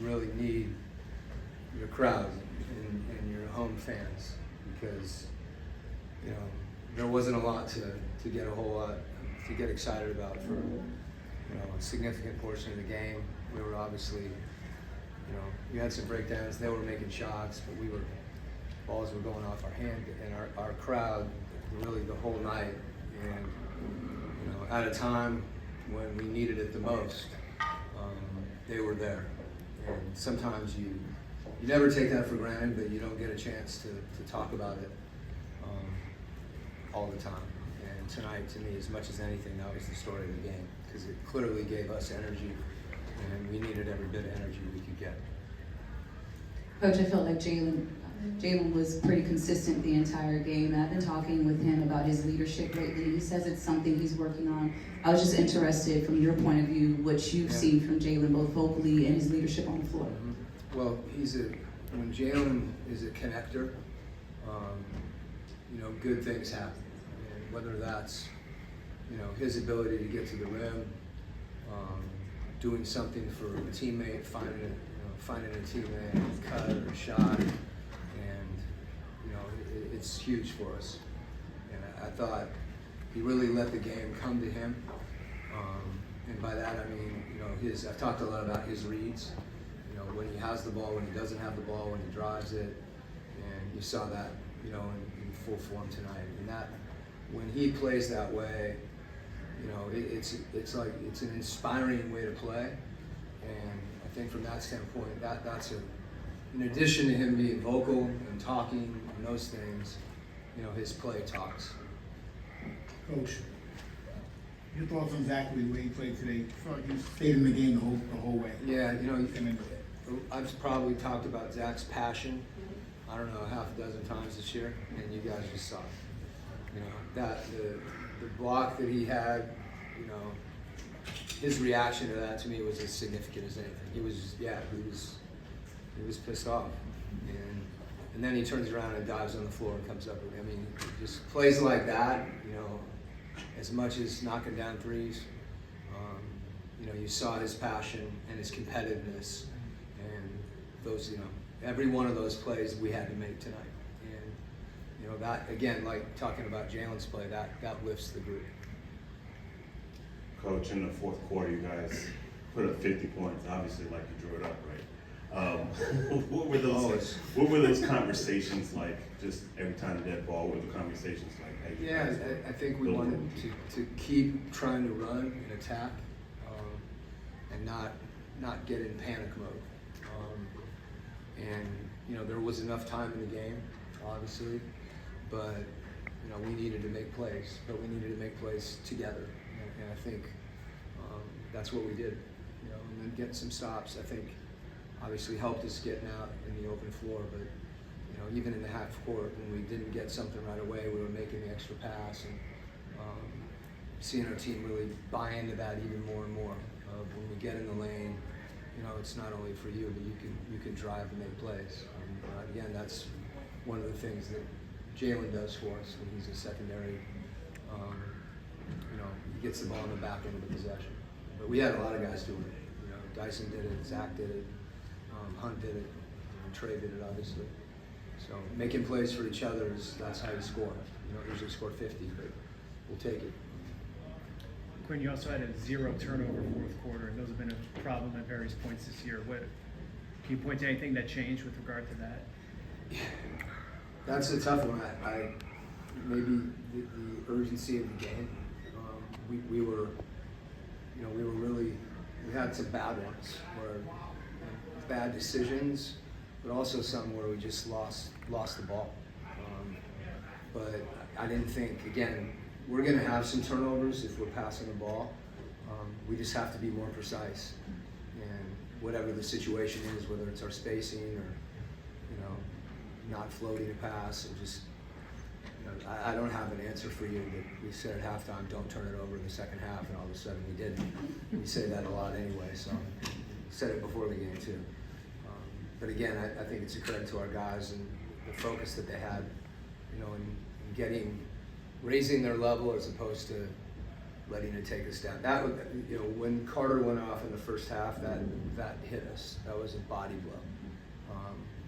really need your crowd and your home fans, because there wasn't a lot to get a whole lot to get excited about for a significant portion of the game. We were obviously we had some breakdowns. They were making shots, but balls were going off our hand, and our crowd really the whole night, and at a time when we needed it the most, they were there. And sometimes you never take that for granted, but you don't get a chance to talk about it all the time. And tonight, to me, as much as anything, that was the story of the game, because it clearly gave us energy, and we needed every bit of energy we could get. Coach, I felt like Jalen was pretty consistent the entire game, and I've been talking with him about his leadership lately. He says it's something he's working on. I was just interested, from your point of view, what you've seen from Jalen, both vocally and his leadership on the floor. Mm-hmm. Well, when Jalen is a connector, good things happen. And whether that's, his ability to get to the rim, doing something for a teammate, finding a teammate, cut or shot, and it's huge for us. And I thought he really let the game come to him, and by that I mean I've talked a lot about his reads. When he has the ball, when he doesn't have the ball, when he drives it, and you saw that in full form tonight. And that when he plays that way, it's like it's an inspiring way to play. And I think from that standpoint, that's in addition to him being vocal and talking and those things, his play talks. Coach, your thoughts on exactly where he played today? I felt like he stayed in the game the whole way. Yeah, I've probably talked about Zach's passion, I don't know, half a dozen times this year, and you guys just saw it. That the block that he had, his reaction to that to me was as significant as anything. He was pissed off, and then he turns around and dives on the floor and comes up with it. I mean, just plays like that, as much as knocking down threes, you saw his passion and his competitiveness, and those, every one of those plays we had to make tonight. And that, again, like talking about Jalen's play, that lifts the group. Coach, in the fourth quarter, you guys put up 50 points, obviously, like you drew it up, right? What were those conversations like? Just every time the dead ball, what were the conversations like? Hey, I think we wanted to keep trying to run and attack, and not get in panic mode. And there was enough time in the game, obviously, but we needed to make plays, but we needed to make plays together. And I think that's what we did, and then getting some stops, I think, obviously helped us getting out in the open floor. But even in the half court, when we didn't get something right away, we were making the extra pass, and seeing our team really buy into that even more and more. When we get in the lane, it's not only for you, but you can drive and make plays. And again, that's one of the things that Jalen does for us when he's a secondary. He gets the ball in the back end of the possession. But we had a lot of guys doing it. Dyson did it, Zach did it, Hunt did it, and Trey did it, obviously. So making plays for each other that's how you score. Usually score 50, but we'll take it. Quinn, you also had a 0 turnover fourth quarter, and those have been a problem at various points this year. Can you point to anything that changed with regard to that? That's a tough one. Maybe the urgency of the game. We had some bad ones, where bad decisions, but also some where we just lost the ball. But I didn't think, again, we're going to have some turnovers if we're passing the ball. We just have to be more precise. And whatever the situation is, whether it's our spacing or, not floating a pass, or just, I don't have an answer for you, but we said at halftime, don't turn it over in the second half, and all of a sudden we did. We say that a lot anyway, so said it before the game too. But again, I think it's a credit to our guys and the focus that they had, in raising their level as opposed to, letting it take us down. That was, you know, when Carter went off in the first half, that hit us. That was a body blow,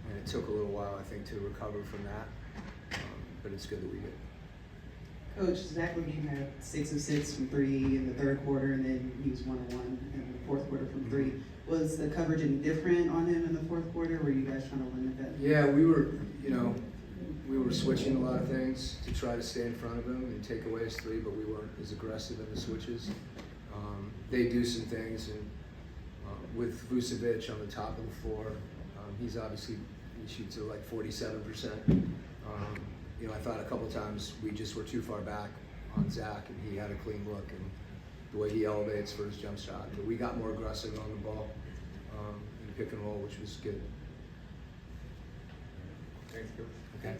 and it took a little while, I think, to recover from that. But it's good that we did. Coach, Zach LaVine had 6 of 6 from 3 in the third quarter, and then he was 1 of 1 in the fourth quarter from 3. Was the coverage any different on him in the fourth quarter? Were you guys trying to limit that? Yeah, we were, you know, we were switching a lot of things to try to stay in front of him and take away his 3, but we weren't as aggressive in the switches. They do some things, and with Vucevic on the top of the floor, he's obviously, he shoots at like 47%. You know, I thought a couple times we just were too far back on Zach, and he had a clean look, and the way he elevates for his jump shot. But we got more aggressive on the ball in pick and roll, which was good. Thanks, Coach. Okay.